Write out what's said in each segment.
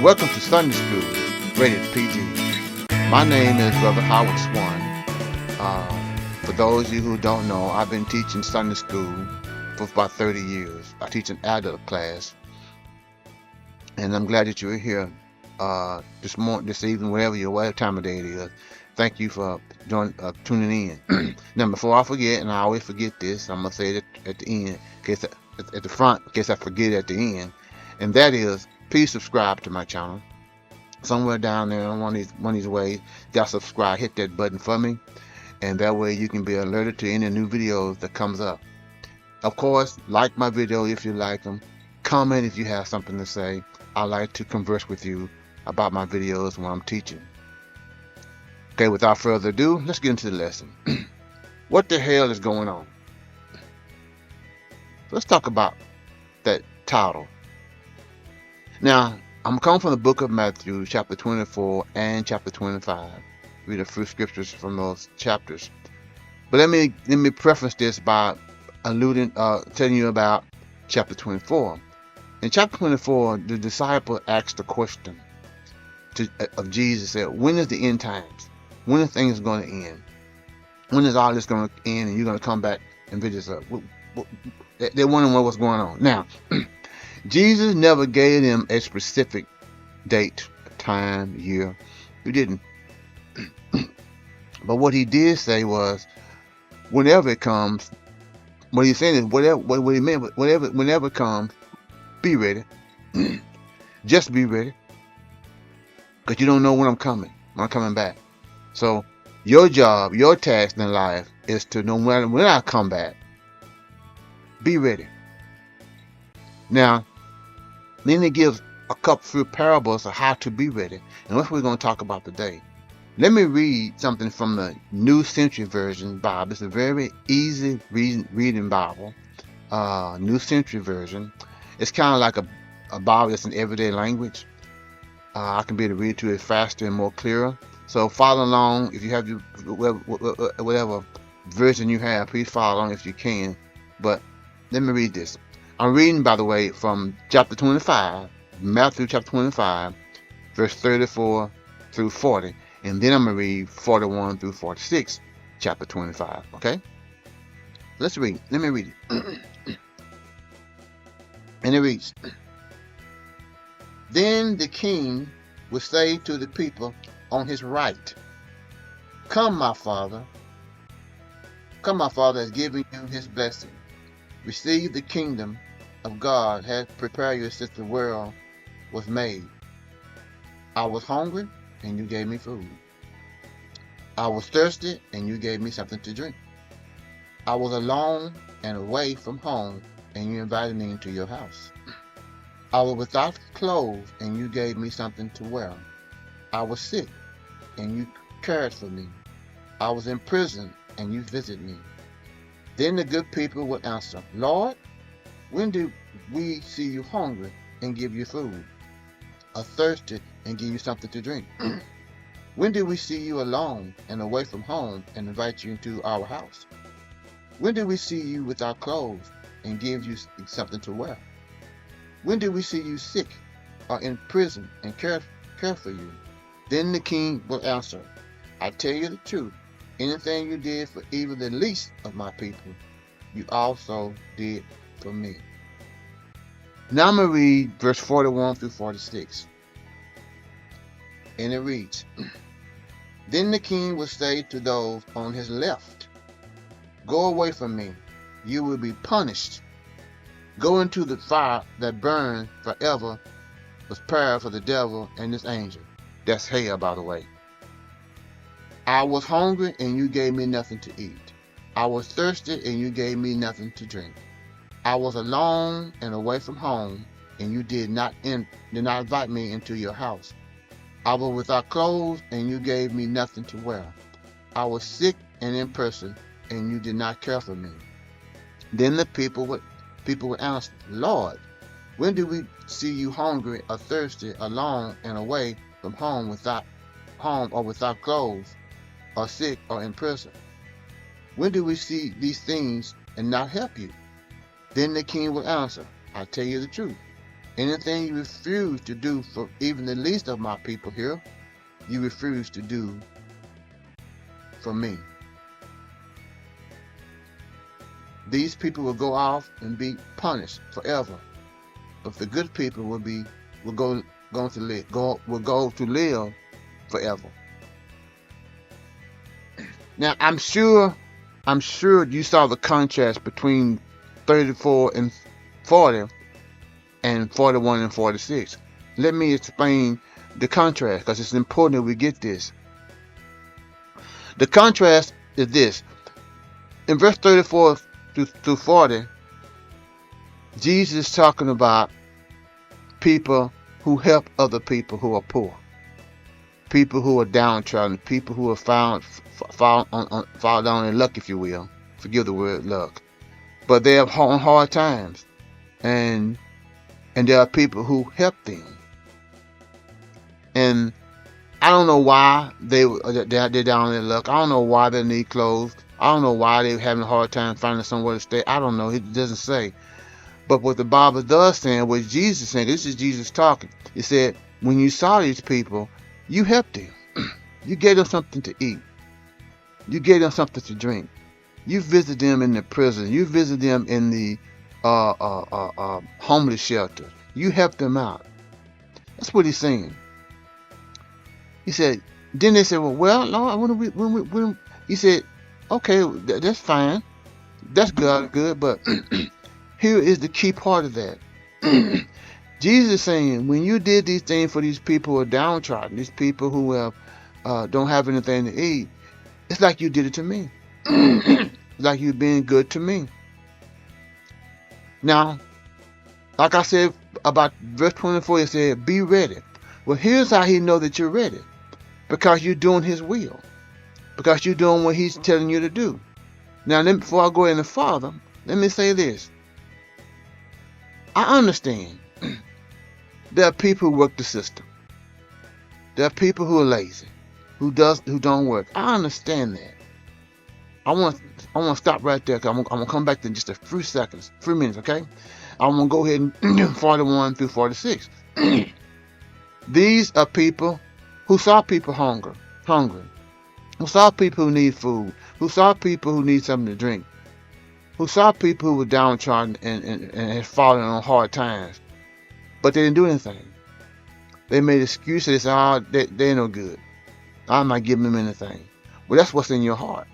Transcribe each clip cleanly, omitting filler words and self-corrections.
Welcome to Sunday School, rated PG. My name is Brother Howard Swan. For those of you who don't know, I've been teaching Sunday school for about 30 years. I teach an adult class, and I'm glad that you're here this evening, whatever time of day it is. Thank you for tuning in. Now, before I forget, and I always forget this, I'm gonna say it at the end, at the front, in case I forget at the end, and that is, please subscribe to my channel. Somewhere down there, one of these ways, you gotta subscribe, hit that button for me, and that way you can be alerted to any new videos that comes up. Of course, like my video if you like them. Comment if you have something to say. I like to converse with you about my videos when I'm teaching. Okay, without further ado, let's get into the lesson. What the hell is going on? Let's talk about that title. Now, I'm coming from the book of Matthew, chapter 24 and chapter 25. Read a few scriptures from those chapters. But let me preface this by telling you about chapter 24. In chapter 24, the disciple asked the question of Jesus, said, when is the end times? When are things going to end? When is all this going to end and you're going to come back and visit us? They're wondering what's going on. Now, Jesus never gave them a specific date, time, year. He didn't. But what he did say was, whenever it comes, what he's saying is, what he meant, whenever it comes, be ready. Just be ready. Because you don't know when I'm coming back. So your job, your task in life is to know when I come back. Be ready. Now, then he gives a few parables of how to be ready. And that's what we're going to talk about today. Let me read something from the New Century Version Bible. It's a very easy reading Bible. New Century Version. It's kind of like a Bible that's in everyday language. I can be able to read to it faster and more clearer. So follow along. If you have whatever version you have, please follow along if you can. But let me read this. I'm reading, by the way, from chapter 25, Matthew chapter 25, verse 34 through 40. And then I'm going to read 41 through 46, chapter 25. Okay? Let's read. Let me read it. And it reads, Then the king will say to the people on his right, Come, my father has given you his blessing. Receive the kingdom of God has prepared you since the world was made. I was hungry, and you gave me food. I was thirsty, and you gave me something to drink. I was alone and away from home, and you invited me into your house. I was without clothes, and you gave me something to wear. I was sick, and you cared for me. I was in prison, and you visited me. Then the good people would answer, Lord, when did we see you hungry and give you food, or thirsty and give you something to drink? When did we see you alone and away from home and invite you into our house? When did we see you without clothes and give you something to wear? When did we see you sick or in prison and care for you? Then the king will answer, I tell you the truth, anything you did for even the least of my people, you also did for me. Now I'm going to read verse 41 through 46. And it reads, Then the king will say to those on his left, Go away from me, you will be punished. Go into the fire that burns forever, was prepared for the devil and his angel. That's hell, by the way. I was hungry and you gave me nothing to eat. I was thirsty and you gave me nothing to drink. I was alone and away from home, and you did not invite me into your house. I was without clothes and you gave me nothing to wear. I was sick and in prison, and you did not care for me. Then the people would answer, Lord, when did we see you hungry or thirsty, alone and away from home without clothes, or sick or in prison? When did we see these things and not help you? Then the king will answer, I tell you the truth. Anything you refuse to do for even the least of my people here, you refuse to do for me. These people will go off and be punished forever, but the good people will go to live forever. Now I'm sure you saw the contrast between 34 and 40 and 41 and 46. Let me explain the contrast, because it's important that we get this. The contrast is this. In verse 34 through 40, Jesus is talking about people who help other people who are poor, people who are downtrodden, people who are fall down in luck, if you will. Forgive the word luck, but they have hard times, and there are people who help them. And I don't know why they're down in luck. I don't know why they need clothes. I don't know why they're having a hard time finding somewhere to stay. I don't know. It doesn't say. But what the Bible does say, what Jesus is saying, this is Jesus talking. He said, when you saw these people, you helped them. You gave them something to eat. You gave them something to drink. You visit them in the prison. You visit them in the homeless shelter. You helped them out. That's what he's saying. He said. Then they said, "Well, no." He said, "Okay, that's fine. That's good. But here is the key part of that." Jesus is saying, when you did these things for these people who are downtrodden, these people who have don't have anything to eat, it's like you did it to me. It's like you being good to me. Now, like I said about verse 24, it said, "Be ready." Well, here's how he knows that you're ready. Because you're doing his will. Because you're doing what he's telling you to do. Now, before I go any further, let me say this. I understand there are people who work the system. There are people who are lazy, who don't work. I understand that. I want to stop right there, because I'm gonna come back in just a few minutes, okay? I'm gonna go ahead and do 41 through 46. These are people who saw people hungry, who saw people who need food, who saw people who need something to drink, who saw people who were downtrodden and had fallen on hard times, but they didn't do anything. They made excuses. They said, they're no good. I'm not giving them anything. Well, that's what's in your heart.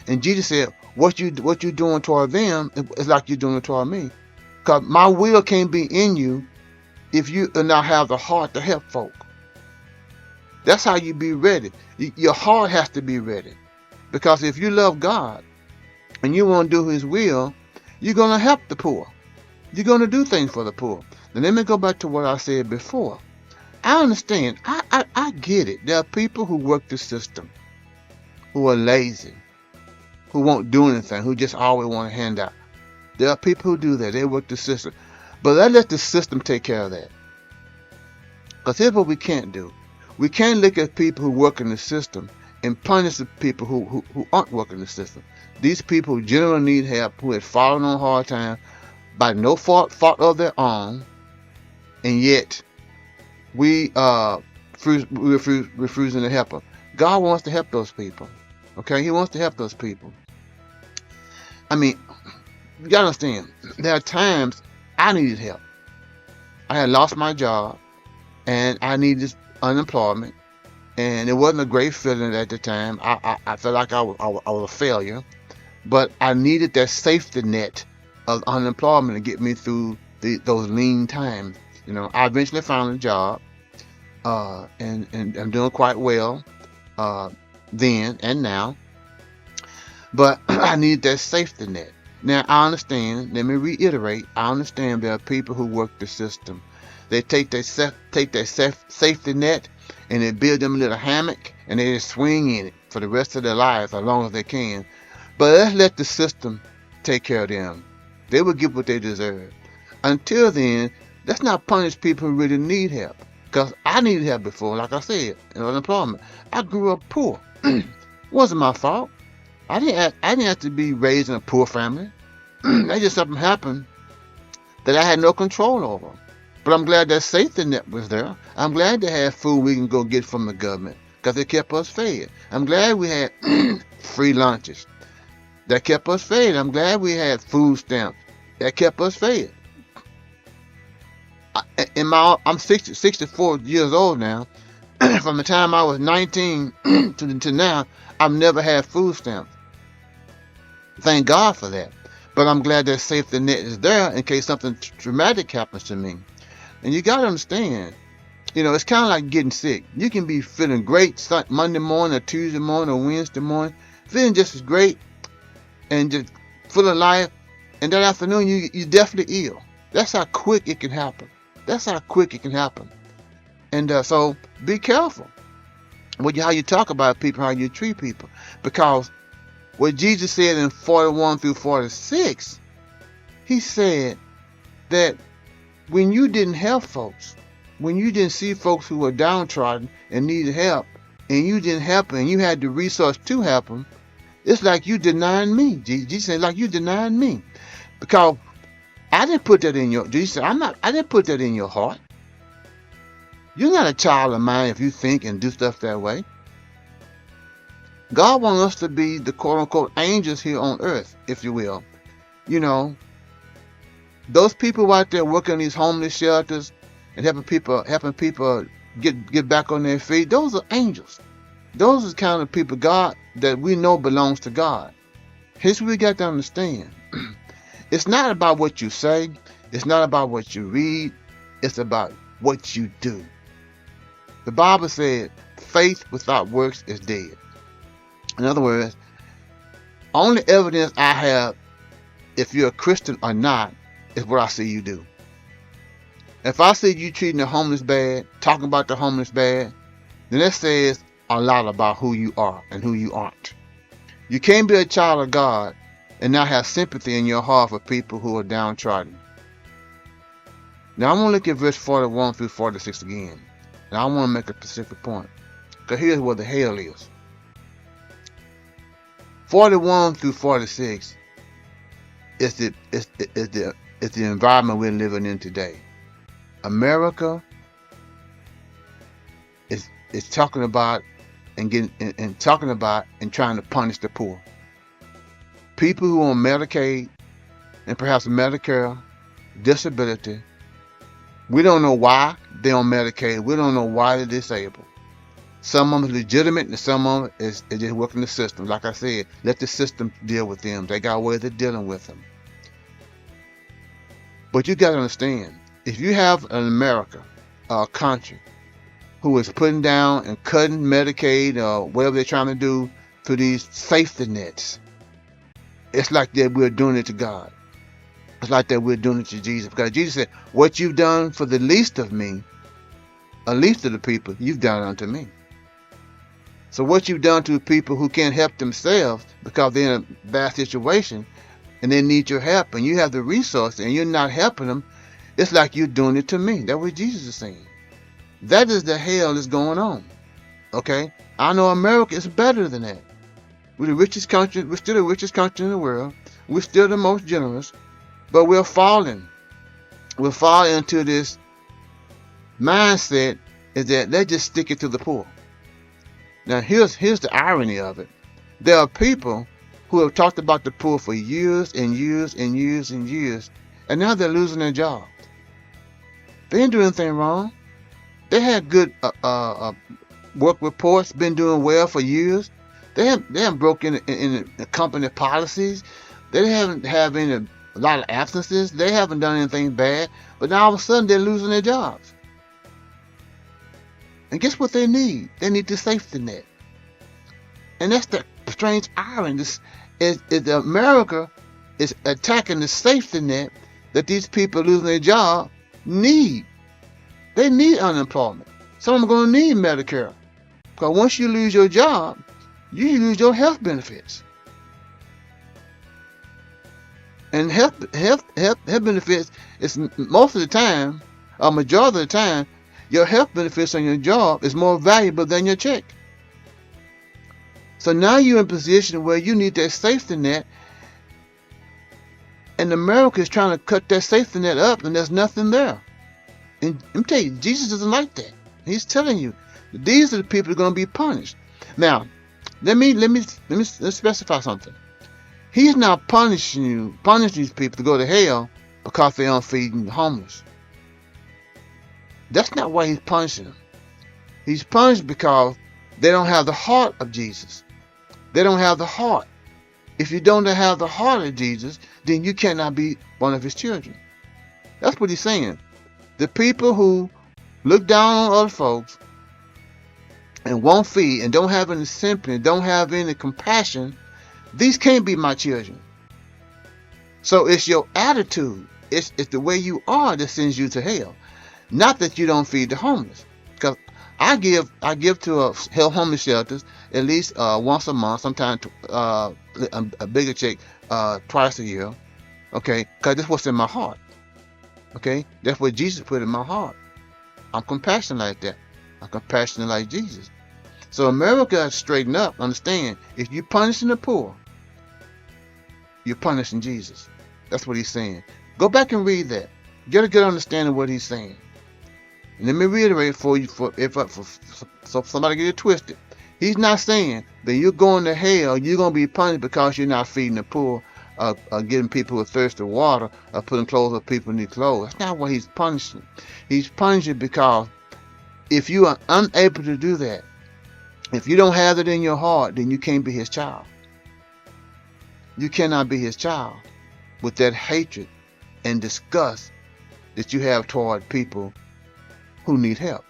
And Jesus said, what you doing toward them is like you're doing it toward me. Because my will can't be in you if you do not have the heart to help folk. That's how you be ready. Your heart has to be ready. Because if you love God and you want to do his will, you're going to help the poor. You're going to do things for the poor. Now let me go back to what I said before. I understand. I get it. There are people who work the system, who are lazy, who won't do anything, who just always want to hand out. There are people who do that. They work the system. But let the system take care of that. Because here's what we can't do. We can't look at people who work in the system and punish the people who aren't working the system. These people who generally need help, who had fallen on hard times by no fault of their own, and yet we refusing to help them. God wants to help those people. Okay, he wants to help those people. I mean, you gotta understand, there are times I needed help. I had lost my job and I needed unemployment, and it wasn't a great feeling at the time. I felt like I was a failure, but I needed that safety net of unemployment to get me through those lean times. You know, I eventually found a job, and I'm doing quite well then and now, but I need that safety net. Now I understand, let me reiterate, I understand there are people who work the system. They take that safety net and they build them a little hammock and they just swing in it for the rest of their lives as long as they can. But let's let the system take care of them. They will get what they deserve. Until then, let's not punish people who really need help. Because I needed help before, like I said, in unemployment. I grew up poor. It wasn't my fault. I didn't have to be raised in a poor family. That just something happened that I had no control over. But I'm glad that safety net was there. I'm glad they had food we can go get from the government because it kept us fed. I'm glad we had free lunches that kept us fed. I'm glad we had food stamps that kept us fed. I'm 64 years old now. From the time I was 19 to now, I've never had food stamps. Thank God for that. But I'm glad that safety net is there in case something dramatic happens to me. And you got to understand, it's kind of like getting sick. You can be feeling great Monday morning or Tuesday morning or Wednesday morning, feeling just as great and just full of life. And that afternoon, you're definitely ill. That's how quick it can happen. And so be careful with how you talk about people, how you treat people. Because what Jesus said in 41 through 46, he said that when you didn't help folks, when you didn't see folks who were downtrodden and needed help, and you didn't help them, and you had the resource to help them, it's like you denying me. Jesus said, like you denying me. Because I didn't put that in your, Jesus said, I didn't put that in your heart. You're not a child of mine if you think and do stuff that way. God wants us to be the quote-unquote angels here on earth, if you will. Those people out there working in these homeless shelters and helping people get back on their feet, those are angels. Those are the kind of people God that we know belongs to God. Here's what we got to understand. It's not about what you say. It's not about what you read. It's about what you do. The Bible said, faith without works is dead. In other words, only evidence I have if you're a Christian or not is what I see you do. If I see you treating the homeless bad, talking about the homeless bad, then that says a lot about who you are and who you aren't. You can't be a child of God and not have sympathy in your heart for people who are downtrodden. Now I'm going to look at verse 41 through 46 again. And I want to make a specific point. Because here's where the hell is. 41 through 46 is the environment we're living in today. America is talking about and trying to punish the poor. People who are on Medicaid and perhaps Medicare, disability. We don't know why they're on Medicaid. We don't know why they're disabled. Some of them are legitimate and some of them is just working the system. Like I said, let the system deal with them. They got ways of dealing with them. But you got to understand, if you have an America, a country, who is putting down and cutting Medicaid or whatever they're trying to do through these safety nets, it's like that we're doing it to God. It's like that we're doing it to Jesus. Because Jesus said, what you've done for the least of me, or least of the people, you've done unto me. So what you've done to people who can't help themselves because they're in a bad situation and they need your help and you have the resources and you're not helping them, it's like you're doing it to me. That's what Jesus is saying. That is the hell that's going on. Okay? I know America is better than that. We're the richest country. We're still the richest country in the world. We're still the most generous. But we're falling. We're falling into this mindset is that let's just stick it to the poor. Now here's the irony of it. There are people who have talked about the poor for years and years and years and years, and now they're losing their jobs. They didn't do anything wrong. They had good work reports, been doing well for years. They haven't broken in the company policies. They haven't have a lot of absences. They haven't done anything bad. But now all of a sudden they're losing their jobs. And guess what they need? They need the safety net. And that's the strange irony. Is America is attacking the safety net that these people losing their job need. They need unemployment. Some of them are going to need Medicare. Because once you lose your job, you lose your health benefits. And health benefits is most of the time, or majority of the time, your health benefits on your job is more valuable than your check. So now you're in a position where you need that safety net, and America is trying to cut that safety net up, and there's nothing there. And let me tell you, Jesus doesn't like that. He's telling you, these are the people that are going to be punished. Now, let's specify something. He's not punishing these people to go to hell because they aren't feeding the homeless. That's not why he's punishing them. He's punished because they don't have the heart of Jesus. They don't have the heart. If you don't have the heart of Jesus, then you cannot be one of his children. That's what he's saying. The people who look down on other folks and won't feed and don't have any sympathy, don't have any compassion, these can't be my children. So it's your attitude, it's the way you are that sends you to hell. Not that you don't feed the homeless. Because I give to homeless shelters at least once a month, sometimes a bigger check twice a year. Okay, because that's what's in my heart. Okay, that's what Jesus put in my heart. I'm compassionate like that. I'm compassionate like Jesus. So America has straightened up. Understand, if you're punishing the poor, you're punishing Jesus. That's what he's saying. Go back and read that. Get a good understanding of what he's saying. And let me reiterate for you, so somebody get it twisted. He's not saying that you're going to hell, you're going to be punished because you're not feeding the poor, getting people with thirsty water, or putting clothes on people who need clothes. That's not what he's punishing. He's punishing because if you are unable to do that, if you don't have it in your heart, then you can't be his child. You cannot be his child with that hatred and disgust that you have toward people who need help.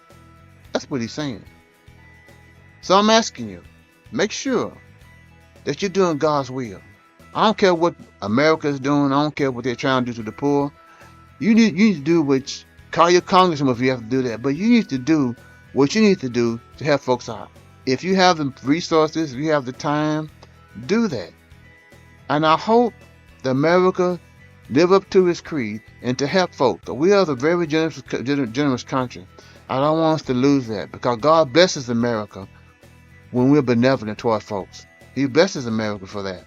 That's what he's saying. So I'm asking you, make sure that you're doing God's will. I don't care what America is doing. I don't care what they're trying to do to the poor. You need to do call your congressman if you have to do that. But you need to do what you need to do to help folks out. If you have the resources, if you have the time, do that. And I hope that America live up to his creed and to help folks. We are the very generous country. I don't want us to lose that, because God blesses America when we're benevolent toward folks. He blesses America for that,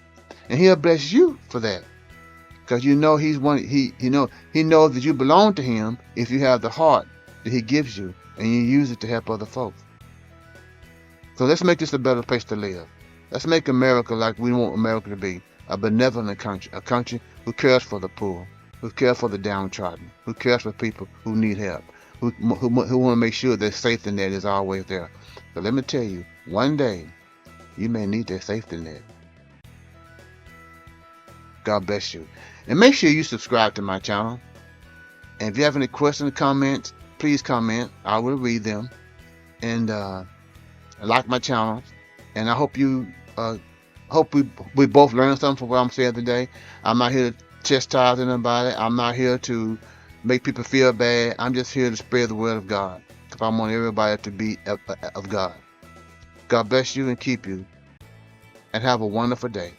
and he'll bless you for that, because you know he knows that you belong to him if you have the heart that he gives you and you use it to help other folks. So let's make this a better place to live. Let's make America like we want America to be. A benevolent country, a country who cares for the poor, who cares for the downtrodden, who cares for people who need help, who want to make sure their safety net is always there. So let me tell you, one day you may need that safety net. God bless you. And make sure you subscribe to my channel. And if you have any questions or comments, please comment. I will read them. And like my channel. And I hope you hope we both learned something from what I'm saying today. I'm not here to chastise anybody. I'm not here to make people feel bad. I'm just here to spread the word of God, because I want everybody to be of God. God bless you and keep you, and have a wonderful day.